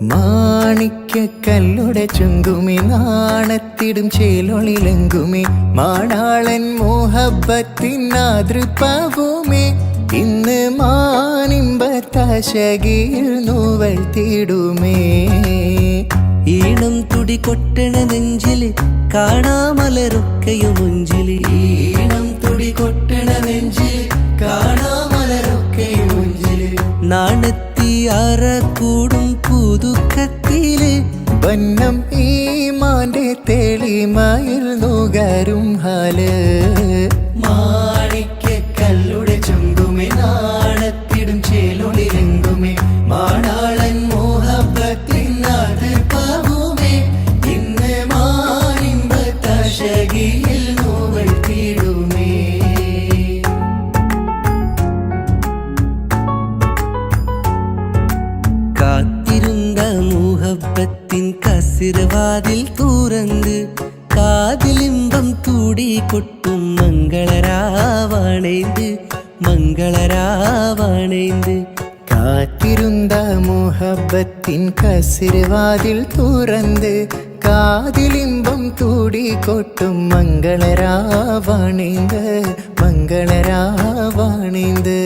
മാണിക്യക്കല്ലുടെ ചുങ്കുമി നാണത്തിടും ചേലൊളിലെങ്കുമി മാണാളൻ മോഹബത്തിൻ ആതൃപ്പവുമേ ഇന്ന് മാനിമ്പത്താശകിയിൽ നൂവൽ തീടുമേ. ഈണം തുടി കൊട്ടണ നെഞ്ചില് കാണാമലരൊക്കെയും മുഞ്ചില്. ഈണം തുടി കൊട്ടണ നെഞ്ചില് കാണാമലരൊക്കെയും മുഞ്ചില്. നാണത്തിയാറ കൂടും പുതുക്കത്തില് വന്നം ഈമാന്റെ തെളിമയിൽ നുകരും ഹാല്. മാണിക്യക്കല്ലുടെ ചുങ്കുമി നാണത്തിടും ചേലൊളിലെങ്കുമി മാണാളൻ മോഹബത്തിൻ ആതൃപ്പവുമേ ഇന്ന് മാനിമ്പത്താശകിയിൽ നൂവൽ തീടുമേ. കാത്തിരുന്ന മുഹബത്തിൻ കസിർവാതിൽ തുറന്ന് കാതിലിമ്പം തൂടി കൊട്ടും മംഗളരാവാണേന്ത് മംഗളരാവാണേന്ത്. കാത്തിരുந்த മുഹബത്തിൻ കസിർവാതിൽ തുറന്ന് കാതിലിമ്പം തൂടി കൊട്ടും മംഗളരാവാണേന്ത് മംഗളരാവാണേന്ത്.